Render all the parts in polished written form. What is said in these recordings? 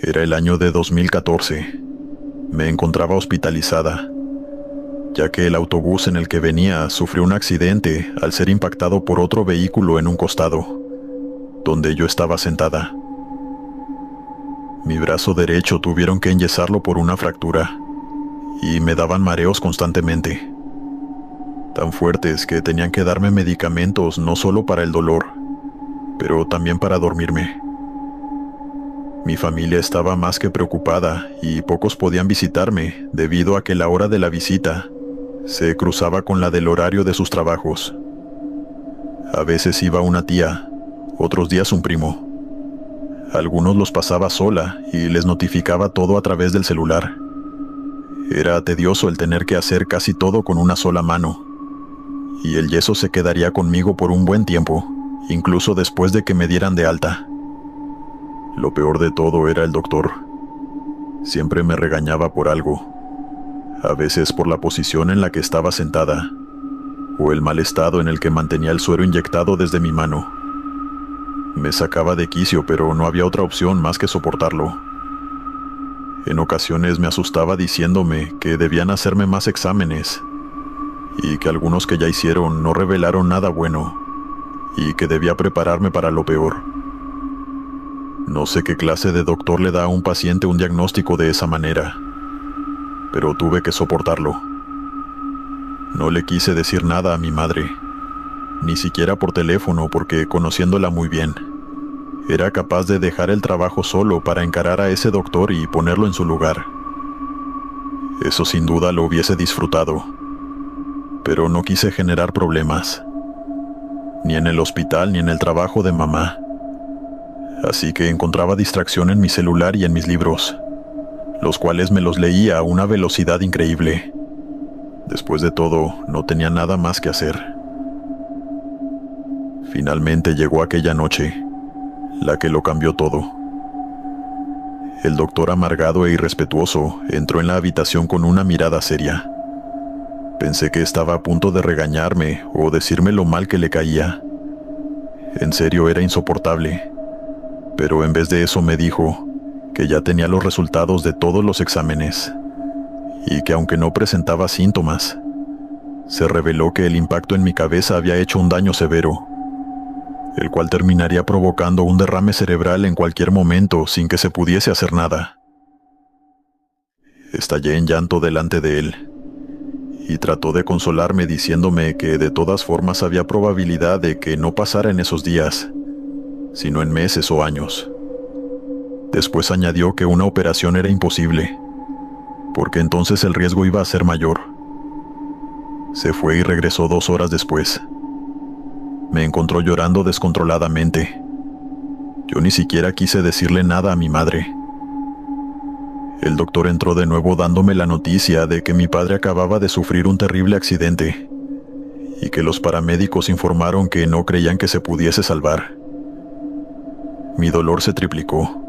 Era el año de 2014. Me encontraba hospitalizada, ya que el autobús en el que venía sufrió un accidente al ser impactado por otro vehículo en un costado, donde yo estaba sentada. Mi brazo derecho tuvieron que enyesarlo por una fractura, y me daban mareos constantemente, tan fuertes que tenían que darme medicamentos no solo para el dolor, pero también para dormirme. Mi familia estaba más que preocupada y pocos podían visitarme debido a que la hora de la visita se cruzaba con la del horario de sus trabajos. A veces iba una tía, otros días un primo. Algunos los pasaba sola y les notificaba todo a través del celular. Era tedioso el tener que hacer casi todo con una sola mano, y el yeso se quedaría conmigo por un buen tiempo, incluso después de que me dieran de alta. Lo peor de todo era el doctor. Siempre me regañaba por algo, a veces por la posición en la que estaba sentada, o el mal estado en el que mantenía el suero inyectado desde mi mano. Me sacaba de quicio, pero no había otra opción más que soportarlo. En ocasiones me asustaba diciéndome que debían hacerme más exámenes, y que algunos que ya hicieron no revelaron nada bueno, y que debía prepararme para lo peor. No sé qué clase de doctor le da a un paciente un diagnóstico de esa manera, pero tuve que soportarlo. No le quise decir nada a mi madre, ni siquiera por teléfono, porque conociéndola muy bien, era capaz de dejar el trabajo solo para encarar a ese doctor y ponerlo en su lugar. Eso sin duda lo hubiese disfrutado, pero no quise generar problemas, ni en el hospital ni en el trabajo de mamá. Así que encontraba distracción en mi celular y en mis libros, los cuales me los leía a una velocidad increíble. Después de todo, no tenía nada más que hacer. Finalmente llegó aquella noche, la que lo cambió todo. El doctor, amargado e irrespetuoso, entró en la habitación con una mirada seria. Pensé que estaba a punto de regañarme o decirme lo mal que le caía. En serio, era insoportable. Pero en vez de eso me dijo que ya tenía los resultados de todos los exámenes y que aunque no presentaba síntomas, se reveló que el impacto en mi cabeza había hecho un daño severo, el cual terminaría provocando un derrame cerebral en cualquier momento sin que se pudiese hacer nada. Estallé en llanto delante de él y trató de consolarme diciéndome que de todas formas había probabilidad de que no pasara en esos días, sino en meses o años. Después añadió que una operación era imposible, porque entonces el riesgo iba a ser mayor. Se fue y regresó 2 horas después. Me encontró llorando descontroladamente. Yo ni siquiera quise decirle nada a mi madre. El doctor entró de nuevo dándome la noticia de que mi padre acababa de sufrir un terrible accidente y que los paramédicos informaron que no creían que se pudiese salvar. Mi dolor se triplicó.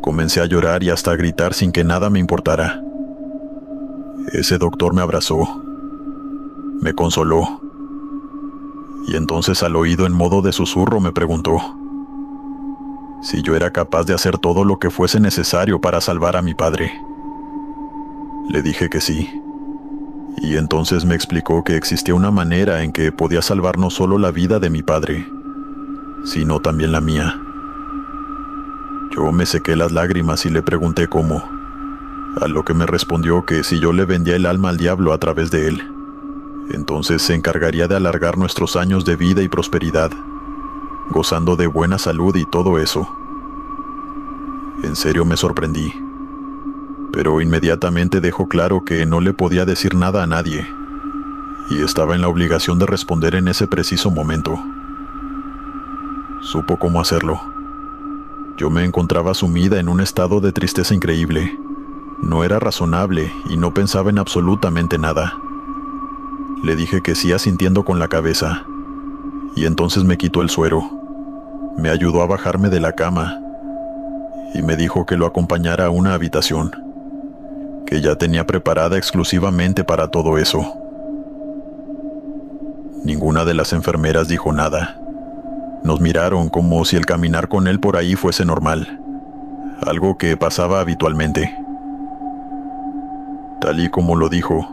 Comencé a llorar y hasta a gritar sin que nada me importara. Ese doctor me abrazó, me consoló, y entonces al oído en modo de susurro me preguntó si yo era capaz de hacer todo lo que fuese necesario para salvar a mi padre. Le dije que sí, y entonces me explicó que existía una manera en que podía salvar no solo la vida de mi padre, sino también la mía. Yo me sequé las lágrimas y le pregunté cómo, a lo que me respondió que si yo le vendía el alma al diablo a través de él, entonces se encargaría de alargar nuestros años de vida y prosperidad, gozando de buena salud y todo eso. En serio me sorprendí, pero inmediatamente dejó claro que no le podía decir nada a nadie, y estaba en la obligación de responder en ese preciso momento. Supo cómo hacerlo. Yo me encontraba sumida en un estado de tristeza increíble. No era razonable y no pensaba en absolutamente nada. Le dije que sí asintiendo con la cabeza, y entonces me quitó el suero. Me ayudó a bajarme de la cama y me dijo que lo acompañara a una habitación que ya tenía preparada exclusivamente para todo eso. Ninguna de las enfermeras dijo nada. Nos miraron como si el caminar con él por ahí fuese normal, algo que pasaba habitualmente. Tal y como lo dijo,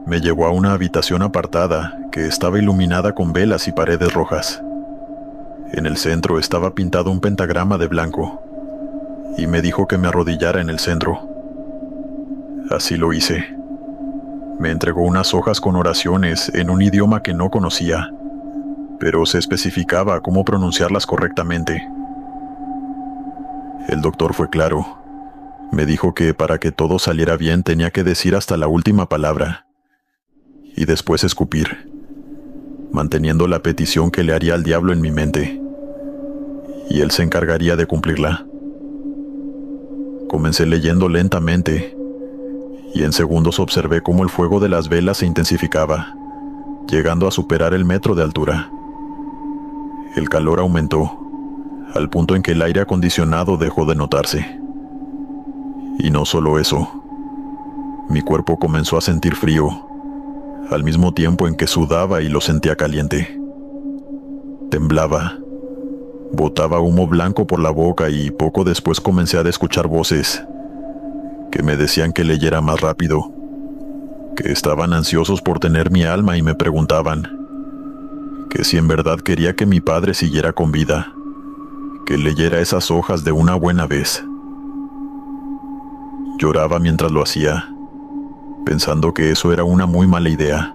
me llevó a una habitación apartada que estaba iluminada con velas y paredes rojas. En el centro estaba pintado un pentagrama de blanco, y me dijo que me arrodillara en el centro. Así lo hice. Me entregó unas hojas con oraciones en un idioma que no conocía, pero se especificaba cómo pronunciarlas correctamente. El doctor fue claro. Me dijo que para que todo saliera bien tenía que decir hasta la última palabra, y después escupir, manteniendo la petición que le haría al diablo en mi mente, y él se encargaría de cumplirla. Comencé leyendo lentamente, y en segundos observé cómo el fuego de las velas se intensificaba, llegando a superar el metro de altura. El calor aumentó, al punto en que el aire acondicionado dejó de notarse. Y no solo eso, mi cuerpo comenzó a sentir frío, al mismo tiempo en que sudaba y lo sentía caliente. Temblaba, botaba humo blanco por la boca y poco después comencé a escuchar voces que me decían que leyera más rápido, que estaban ansiosos por tener mi alma y me preguntaban que si en verdad quería que mi padre siguiera con vida, que leyera esas hojas de una buena vez. Lloraba mientras lo hacía, pensando que eso era una muy mala idea.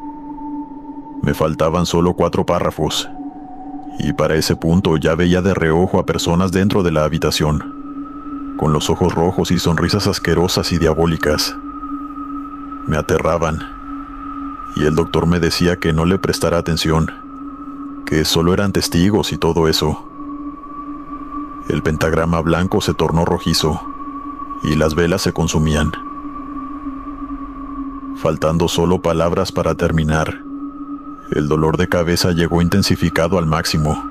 Me faltaban solo 4 párrafos, y para ese punto ya veía de reojo a personas dentro de la habitación, con los ojos rojos y sonrisas asquerosas y diabólicas. Me aterraban, y el doctor me decía que no le prestara atención, que solo eran testigos y todo eso. El pentagrama blanco se tornó rojizo, y las velas se consumían. Faltando solo palabras para terminar, el dolor de cabeza llegó intensificado al máximo,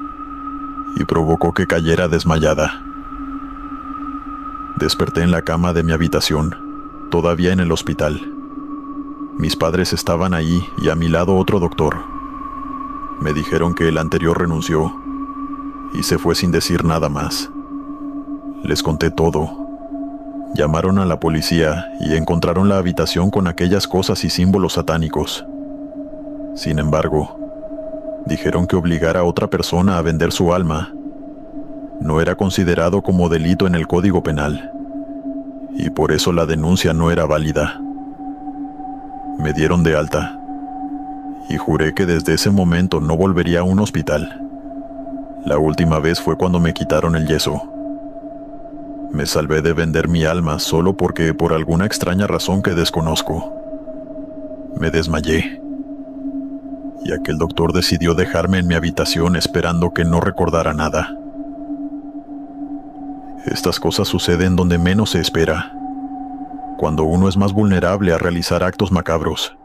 y provocó que cayera desmayada. Desperté en la cama de mi habitación, todavía en el hospital. Mis padres estaban ahí y a mi lado otro doctor. Me dijeron que el anterior renunció y se fue sin decir nada más. Les conté todo. Llamaron a la policía y encontraron la habitación con aquellas cosas y símbolos satánicos. Sin embargo, dijeron que obligar a otra persona a vender su alma no era considerado como delito en el Código Penal, y por eso la denuncia no era válida. Me dieron de alta, y juré que desde ese momento no volvería a un hospital. La última vez fue cuando me quitaron el yeso. Me salvé de vender mi alma solo porque, por alguna extraña razón que desconozco, me desmayé, y aquel doctor decidió dejarme en mi habitación esperando que no recordara nada. Estas cosas suceden donde menos se espera, cuando uno es más vulnerable a realizar actos macabros.